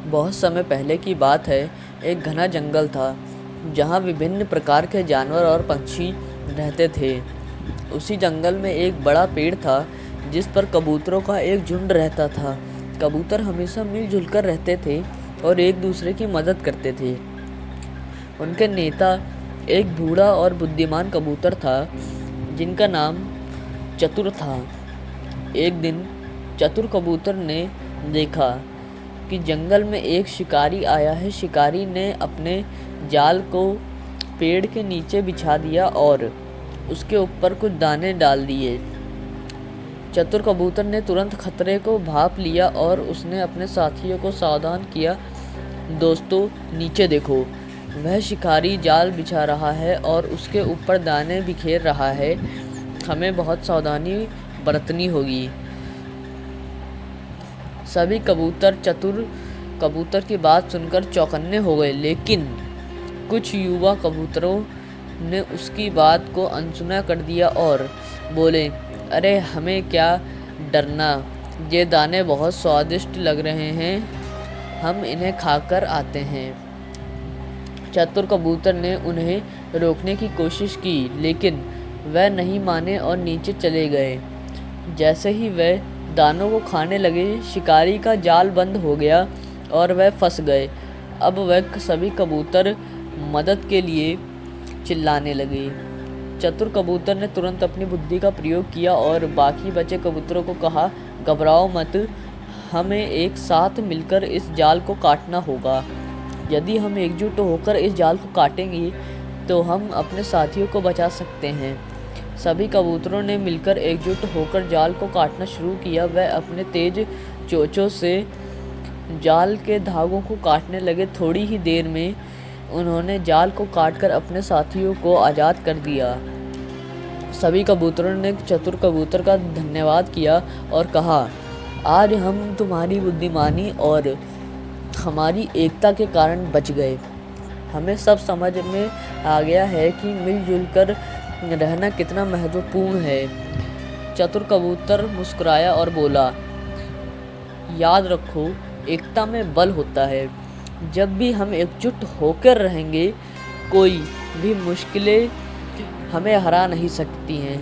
बहुत समय पहले की बात है। एक घना जंगल था जहाँ विभिन्न प्रकार के जानवर और पक्षी रहते थे। उसी जंगल में एक बड़ा पेड़ था जिस पर कबूतरों का एक झुंड रहता था। कबूतर हमेशा मिलजुल कर रहते थे और एक दूसरे की मदद करते थे। उनके नेता एक बूढ़ा और बुद्धिमान कबूतर था जिनका नाम चतुर था। एक दिन चतुर कबूतर ने देखा कि जंगल में एक शिकारी आया है। शिकारी ने अपने जाल को पेड़ के नीचे बिछा दिया और उसके ऊपर कुछ दाने डाल दिए। चतुर कबूतर ने तुरंत खतरे को भांप लिया और उसने अपने साथियों को सावधान किया, दोस्तों नीचे देखो, वह शिकारी जाल बिछा रहा है और उसके ऊपर दाने बिखेर रहा है। हमें बहुत सावधानी बरतनी होगी। सभी कबूतर चतुर कबूतर की बात सुनकर चौकन्ने हो गए, लेकिन कुछ युवा कबूतरों ने उसकी बात को अनसुना कर दिया और बोले, अरे हमें क्या डरना, ये दाने बहुत स्वादिष्ट लग रहे हैं, हम इन्हें खाकर आते हैं। चतुर कबूतर ने उन्हें रोकने की कोशिश की, लेकिन वह नहीं माने और नीचे चले गए। जैसे ही वह दानों को खाने लगे, शिकारी का जाल बंद हो गया और वह फंस गए। अब वह सभी कबूतर मदद के लिए चिल्लाने लगे। चतुर कबूतर ने तुरंत अपनी बुद्धि का प्रयोग किया और बाकी बचे कबूतरों को कहा, घबराओ मत, हमें एक साथ मिलकर इस जाल को काटना होगा। यदि हम एकजुट होकर इस जाल को काटेंगे तो हम अपने साथियों को बचा सकते हैं। सभी कबूतरों ने मिलकर एकजुट होकर जाल को काटना शुरू किया। वह अपने तेज चोंचों से जाल के धागों को काटने लगे। थोड़ी ही देर में उन्होंने जाल को काटकर अपने साथियों को आज़ाद कर दिया। सभी कबूतरों ने चतुर कबूतर का धन्यवाद किया और कहा, आज हम तुम्हारी बुद्धिमानी और हमारी एकता के कारण बच गए। हमें सब समझ में आ गया है कि मिलजुल कर रहना कितना महत्वपूर्ण है। चतुर कबूतर मुस्कुराया और बोला, याद रखो, एकता में बल होता है। जब भी हम एकजुट होकर रहेंगे, कोई भी मुश्किलें हमें हरा नहीं सकती हैं।